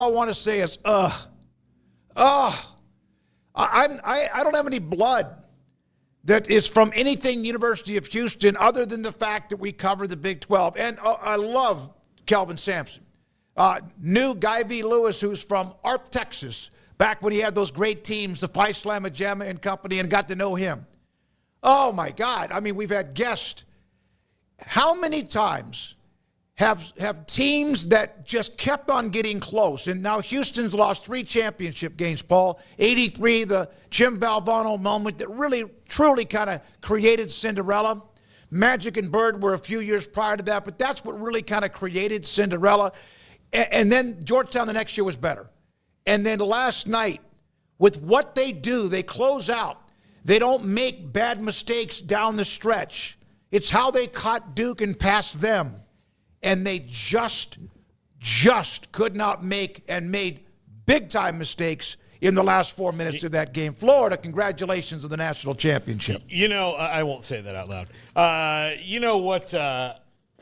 I want to say is, ugh. I don't have any blood that is from anything University of Houston other than the fact that we cover the Big 12. And I love Kelvin Sampson. Knew Guy V. Lewis, who's from Arp, Texas, back when he had those great teams, the Phi Slamma Jamma and company, and got to know him. Oh, my God. I mean, we've had guests. How many times have teams that just kept on getting close? And now Houston's lost 3 championship games, Paul. 83, the Jim Valvano moment that really, truly kind of created Cinderella. Magic and Bird were a few years prior to that, but that's what really kind of created Cinderella. And then Georgetown the next year was better. And then last night, with what they do, they close out. They don't make bad mistakes down the stretch. It's how they caught Duke and passed them. And they just could not make and made big-time mistakes in the last 4 minutes of that game. Florida, congratulations on the national championship. You know, I won't say that out loud. You know what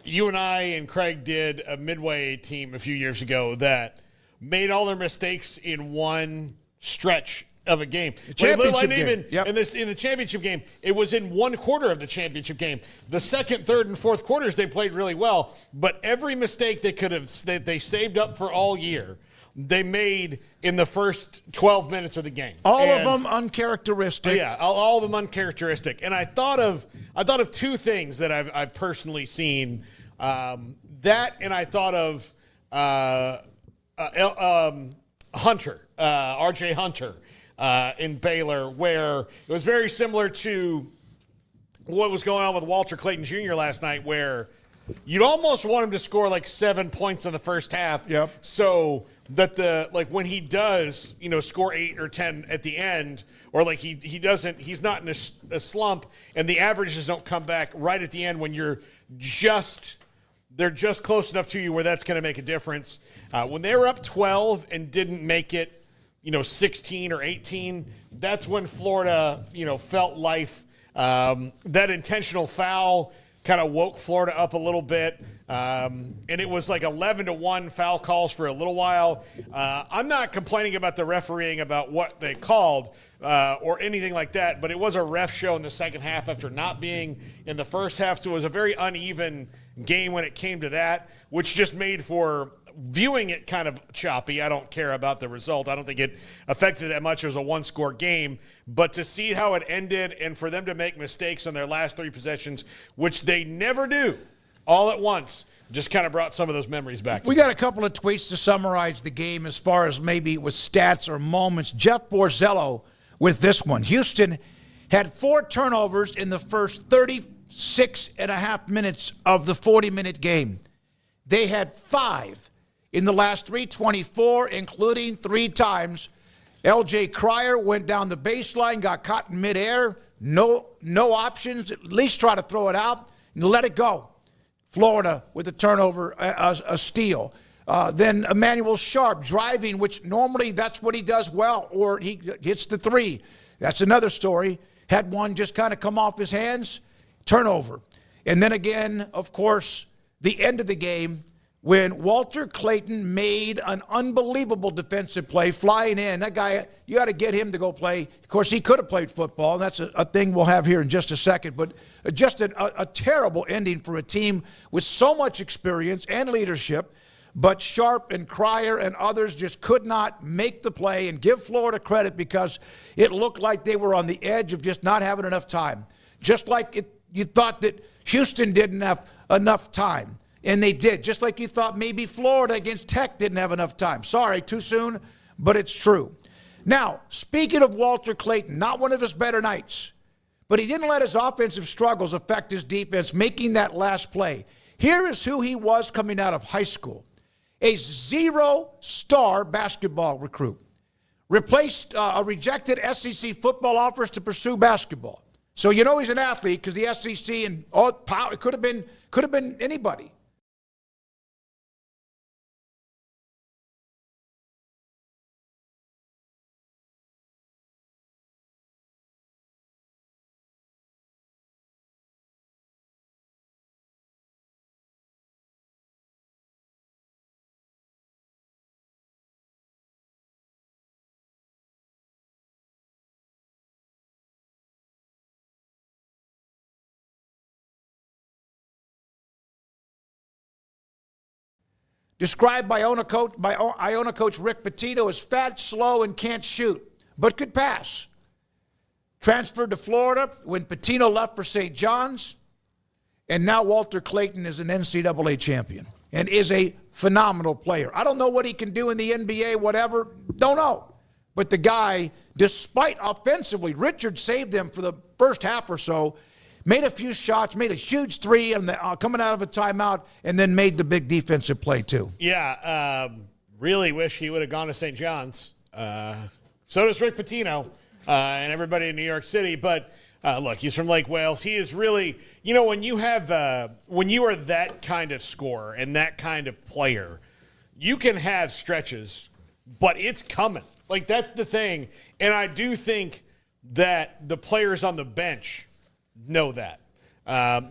you and I and Craig did a Midway team a few years ago that made all their mistakes in one stretch of a game. Championship game. Yep. In the championship game, it was in one quarter of the championship game. The second, third, and fourth quarters, they played really well. But every mistake that they saved up for all year, they made in the first 12 minutes of the game. All of them uncharacteristic. Yeah, all of them uncharacteristic. And I thought of 2 things that I've personally seen. That, and I thought of Hunter, R.J. Hunter. In Baylor, where it was very similar to what was going on with Walter Clayton Jr. last night, where you'd almost want him to score like 7 points in the first half. Yep. So that when he does, score 8 or 10 at the end, or like he's not in a slump, and the averages don't come back right at the end when they're just close enough to you where that's going to make a difference. When they were up 12 and didn't make it, 16 or 18, that's when Florida, felt life. That intentional foul kind of woke Florida up a little bit. And it was like 11-1 foul calls for a little while. I'm not complaining about the refereeing about what they called or anything like that, but it was a ref show in the second half after not being in the first half. So it was a very uneven game when it came to that, which just made for viewing it kind of choppy. I don't care about the result. I don't think it affected it that much. It was a 1-score game. But to see how it ended and for them to make mistakes on their last 3 possessions, which they never do all at once, just kind of brought some of those memories back. We got a couple of tweets to summarize the game as far as maybe with stats or moments. Jeff Borzello with this one. Houston had 4 turnovers in the first 36 and a half minutes of the 40-minute game. They had 5 in the last 324, including 3 times. L.J. Cryer went down the baseline, got caught in midair. No options. At least try to throw it out and let it go. Florida with a turnover, a steal. Then Emmanuel Sharp driving, which normally that's what he does well, or he hits the 3. That's another story. Had one just kind of come off his hands, turnover. And then again, of course, the end of the game, when Walter Clayton made an unbelievable defensive play, flying in. That guy, you got to get him to go play. Of course, he could have played football, and that's a thing we'll have here in just a second. But just a terrible ending for a team with so much experience and leadership. But Sharp and Cryer and others just could not make the play, and give Florida credit because it looked like they were on the edge of just not having enough time. Just like you thought that Houston didn't have enough time. And they did, just like you thought maybe Florida against Tech didn't have enough time. Sorry, too soon, but it's true. Now, speaking of Walter Clayton, not one of his better nights, but he didn't let his offensive struggles affect his defense, making that last play. Here is who he was coming out of high school. A 0-star basketball recruit. Replaced rejected SEC football offers to pursue basketball. So he's an athlete because the SEC and all power, it could have been anybody. described by Iona coach Rick Pitino as fat, slow, and can't shoot, but could pass. Transferred to Florida when Pitino left for St. John's, and now Walter Clayton is an NCAA champion and is a phenomenal player. I don't know what he can do in the NBA, whatever, don't know. But the guy, despite offensively, Richard saved them for the first half or so, made a few shots, made a huge three coming out of a timeout, and then made the big defensive play too. Yeah, really wish he would have gone to St. John's. So does Rick Pitino and everybody in New York City. But look, he's from Lake Wales. He is really, when you are that kind of scorer and that kind of player, you can have stretches, but it's coming. Like, that's the thing. And I do think that the players on the bench know that.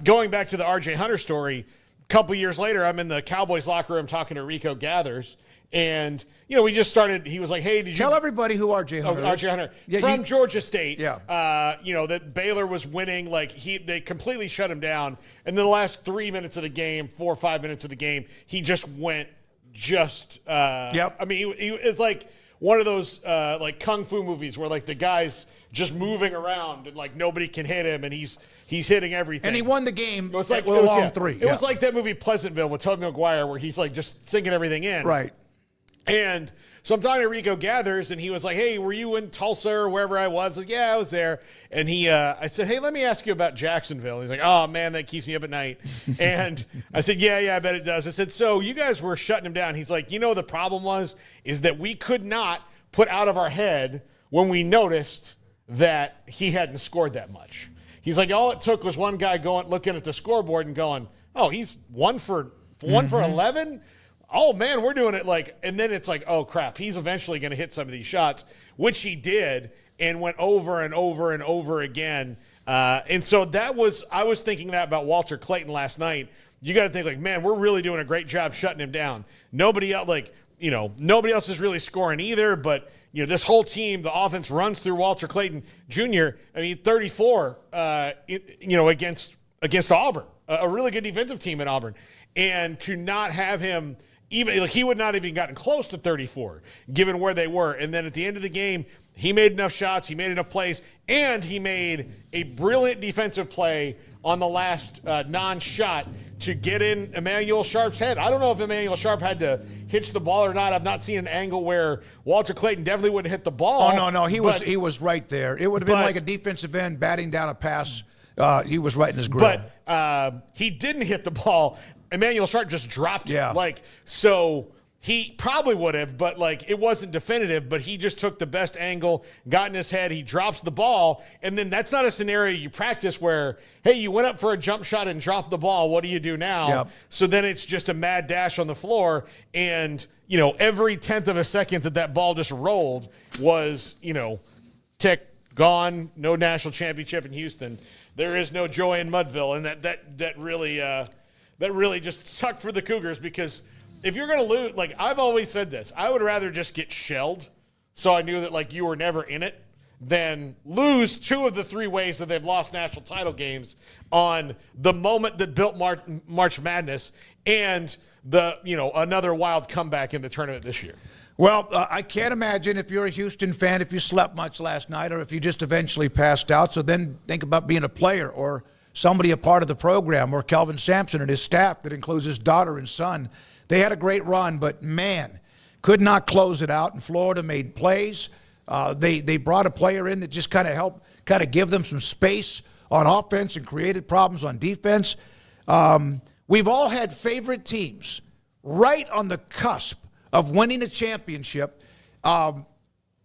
Going back to the R.J. Hunter story, a couple years later, I'm in the Cowboys locker room talking to Rico Gathers, and we just started. He was like, "Hey, did you tell everybody who R.J. Hunter is?" R.J. Hunter from Georgia State. Yeah. That Baylor was winning. Like they completely shut him down, and then the last 3 minutes of the game, 4 or 5 minutes of the game, he just went. Yep. I mean, it's like one of those like kung fu movies where like the guy's just moving around and like nobody can hit him, and he's hitting everything. And he won the game with a long three. It was like that movie Pleasantville with Tobey Maguire where he's like just sinking everything in. Right. And so I'm talking to Rico Gathers, and he was like, "Hey, were you in Tulsa or wherever I was?" I was like, "Yeah, I was there." And I said, "Hey, let me ask you about Jacksonville." And he's like, "Oh, man, that keeps me up at night." And I said, yeah, I bet it does. I said, "So you guys were shutting him down." He's like, "The problem is that we could not put out of our head when we noticed that he hadn't scored that much." He's like, "All it took was one guy looking at the scoreboard and going, oh, he's 1 for 11? Oh, man, we're doing it like," and then it's like, oh, crap, he's eventually going to hit some of these shots, which he did and went over and over and over again. And so I was thinking that about Walter Clayton last night. You got to think like, man, we're really doing a great job shutting him down. Nobody else is really scoring either, but this whole team, the offense runs through Walter Clayton Jr. I mean, 34, against Auburn, a really good defensive team at Auburn, and to not have him he would not have even gotten close to 34, given where they were. And then at the end of the game, he made enough shots, he made enough plays, and he made a brilliant defensive play on the last non-shot to get in Emmanuel Sharp's head. I don't know if Emmanuel Sharp had to hitch the ball or not. I've not seen an angle where Walter Clayton definitely wouldn't hit the ball. Oh, no, he was right there. It would have been like a defensive end batting down a pass. He was right in his grill. But he didn't hit the ball. Emmanuel Sharp just dropped it. Yeah. So he probably would have, but it wasn't definitive, but he just took the best angle, got in his head, he drops the ball, and then that's not a scenario you practice where, hey, you went up for a jump shot and dropped the ball, what do you do now? Yep. So then it's just a mad dash on the floor, and, every 10th of a second that ball just rolled was, tick, gone, no national championship in Houston. There is no joy in Mudville, and that really just sucked for the Cougars, because if you're going to lose, I've always said this, I would rather just get shelled so I knew that you were never in it than lose 2 of the 3 ways that they've lost national title games on the moment that built March Madness and another wild comeback in the tournament this year. Well, I can't imagine if you're a Houston fan, if you slept much last night or if you just eventually passed out. So then think about being a player or somebody a part of the program, or Kelvin Sampson and his staff that includes his daughter and son. They had a great run, but, man, could not close it out. And Florida made plays. They brought a player in that just kind of helped give them some space on offense and created problems on defense. We've all had favorite teams right on the cusp of winning a championship, and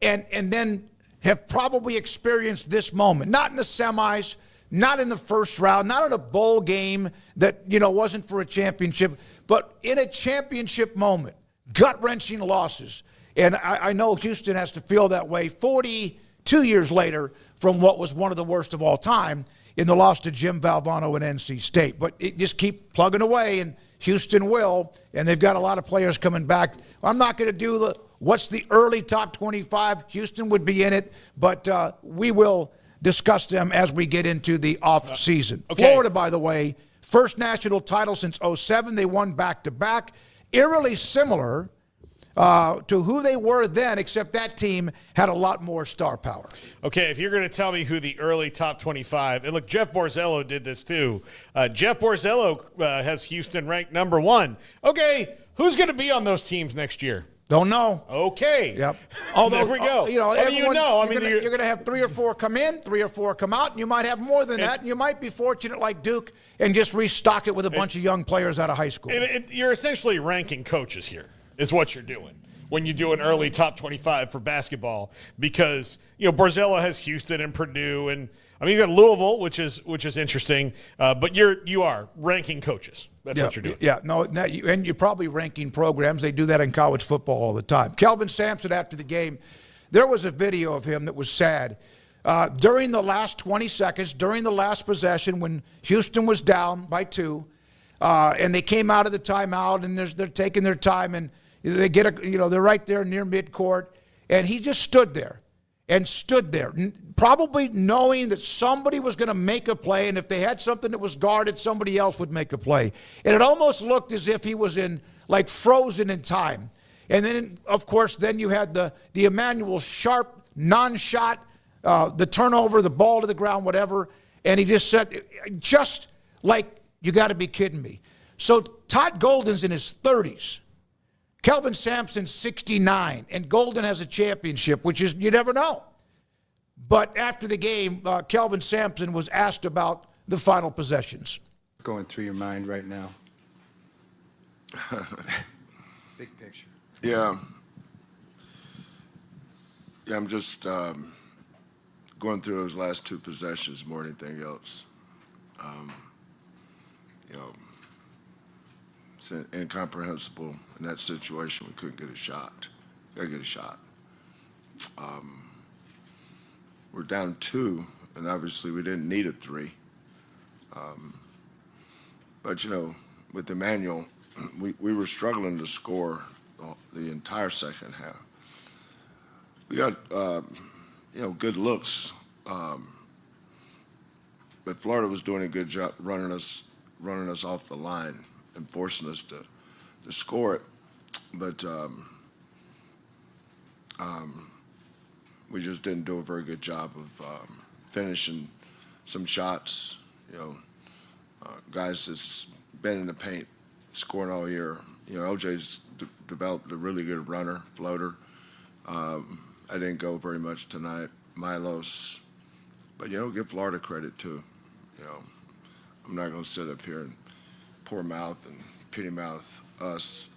then have probably experienced this moment. Not in the semis, not in the first round, not in a bowl game that, wasn't for a championship, but in a championship moment, gut-wrenching losses. And I know Houston has to feel that way 42 years later from what was one of the worst of all time in the loss to Jim Valvano and NC State. But it just keep plugging away, and Houston will, and they've got a lot of players coming back. I'm not going to do what's the early top 25. Houston would be in it, but we will discuss them as we get into the off season. Okay. Florida, by the way, first national title since 2007. They won back-to-back. eerily similar to who they were then, except that team had a lot more star power. Okay, if you're going to tell me who the early top 25, and look, Jeff Borzello did this too. Jeff Borzello has Houston ranked number 1. Okay, who's going to be on those teams next year? Don't know. Okay. Yep. Although, there we go. Everyone, I mean, you're going to have 3 or 4 come in, 3 or 4 come out, and you might have more than that. And you might be fortunate like Duke and just restock it with a bunch of young players out of high school. You're essentially ranking coaches here, is what you're doing when you do an early top 25 for basketball, because Borzello has Houston and Purdue, and I mean you got Louisville, which is interesting, but you are ranking coaches. That's what you're doing. Yeah, no, and you're probably ranking programs. They do that in college football all the time. Kelvin Sampson, after the game, there was a video of him that was sad. During the last 20 seconds, during the last possession, when Houston was down by 2, and they came out of the timeout, and they're taking their time, and they get they're right there near midcourt, and he just stood there, probably knowing that somebody was going to make a play, and if they had something that was guarded, somebody else would make a play. And it almost looked as if he was frozen in time. And then, of course, then you had the Emmanuel Sharp non-shot, the turnover, the ball to the ground, whatever, and he just said, just like, you got to be kidding me. So Todd Golden's in his 30s. Kelvin Sampson's 69, and Golden has a championship, which is, you never know. But after the game, Kelvin Sampson was asked about the final possessions. Going through your mind right now? Big picture. Yeah, I'm just going through those last 2 possessions more than anything else. It's incomprehensible in that situation. We couldn't get a shot. Got to get a shot. We're down 2, and obviously we didn't need a 3. But with Emmanuel, we were struggling to score the entire second half. We got good looks, but Florida was doing a good job running us off the line and forcing us to score it, but we just didn't do a very good job of finishing some shots. Guys that's been in the paint, scoring all year. OJ's developed a really good runner, floater. I didn't go very much tonight. Milos, but give Florida credit too. I'm not going to sit up here and poor mouth and pity mouth us.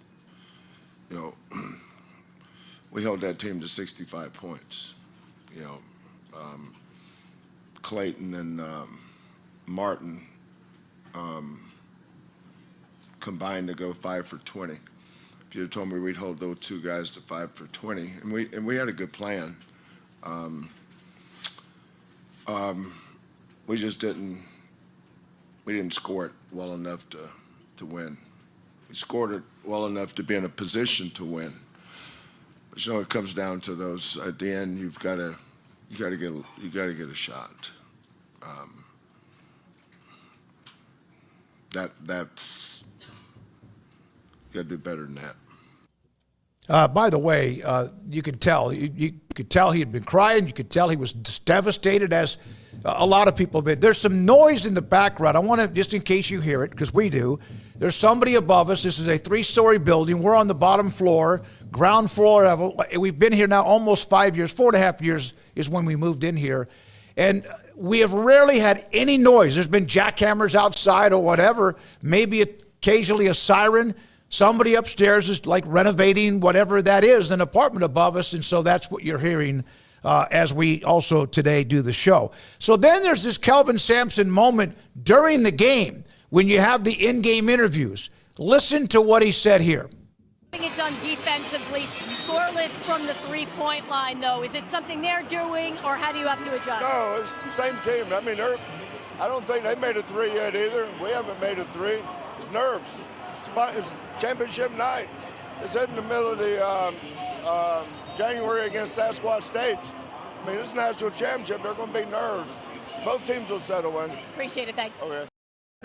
We held that team to 65 points. Clayton and Martin combined to go 5 for 20. If you'd have told me we'd hold those 2 guys to 5 for 20, and we had a good plan. We just didn't score it well enough to win. We scored it well enough to be in a position to win. But it comes down to those at the end. You got to get a shot. That's you got to do better than that. By the way, you could tell. You could tell he had been crying. You could tell he was devastated, as a lot of people have been. There's some noise in the background. I want to, just in case you hear it, because we do. There's somebody above us. This is a 3-story building. We're on the bottom floor, ground floor level. We've been here now almost 5 years. 4.5 years is when we moved in here. And we have rarely had any noise. There's been jackhammers outside or whatever, maybe occasionally a siren. Somebody upstairs is renovating whatever that is, an apartment above us, and so that's what you're hearing as we also today do the show. So then there's this Kelvin Sampson moment during the game when you have the in-game interviews. Listen to what he said here. It's done defensively, scoreless from the 3-point line, though. Is it something they're doing, or how do you have to adjust? No, it's the same team. I mean, I don't think they made a 3 yet either. We haven't made a 3. It's nerves. It's championship night. It's in the middle of the January against Sasquatch State. I mean, it's national championship. They're going to be nerves. Both teams will settle in. Appreciate it. Thanks. Okay.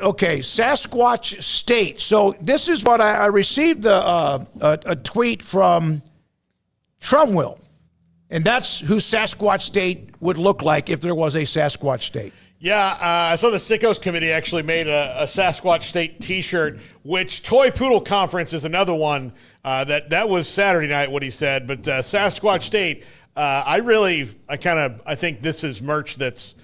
Okay, Sasquatch State. So this is what I received a tweet from Trumwill, and that's who Sasquatch State would look like if there was a Sasquatch State. Yeah, I saw the Sickos Committee actually made a Sasquatch State T-shirt, which Toy Poodle Conference is another one that was Saturday night, what he said. But Sasquatch State, I think this is merch that's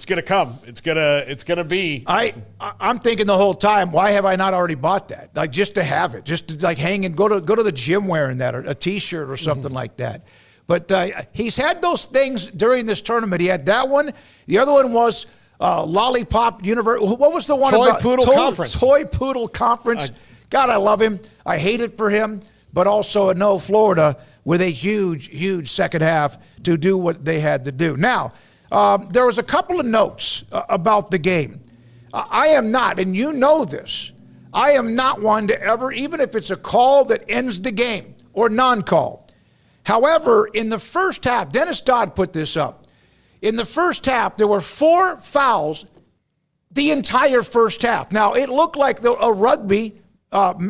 gonna come. It's gonna be. I'm thinking the whole time, why have I not already bought that? Like just to have it, just to like hang and go to the gym wearing that, or a T-shirt or something like that. But he's had those things during this tournament. He had that one. The other one was Lollipop Universe. What was the one Toy about? Poodle Conference. Toy Poodle Conference. God, I love him. I hate it for him, but also no Florida with a huge second half to do what they had to do. Now, there was a couple of notes about the game. I am not, and you know this, I am not one to ever, even if it's a call that ends the game or non-call. However, in the first half, Dennis Dodd put this up. In the first half, there were 4 fouls the entire first half. Now, it looked like a rugby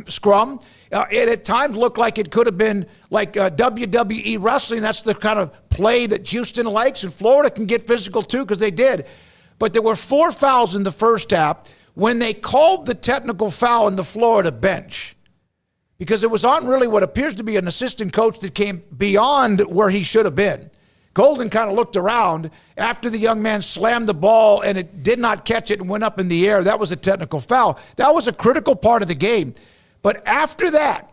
scrum. It at times looked like it could have been like WWE wrestling. That's the kind of play that Houston likes, and Florida can get physical too because they did. But there were 4 fouls in the first half when they called the technical foul in the Florida bench, because it was on really what appears to be an assistant coach that came beyond where he should have been. Golden kind of looked around after the young man slammed the ball and it did not catch it and went up in the air. That was a technical foul. That was a critical part of the game. But after that,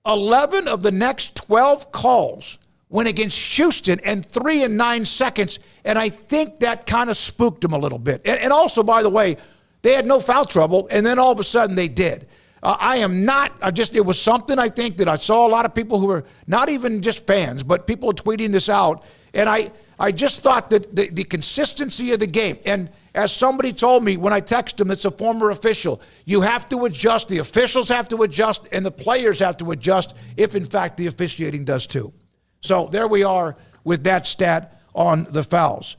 11 of the next 12 calls went against Houston, and 3 in 9 seconds, and I think that kind of spooked them a little bit. And also, by the way, they had no foul trouble, and then all of a sudden they did. It was something I think that I saw a lot of people who were not even just fans, but people tweeting this out. And I just thought that the consistency of the game, and as somebody told me when I texted them, it's a former official, you have to adjust, the officials have to adjust, and the players have to adjust if, in fact, the officiating does too. So there we are with that stat on the fouls.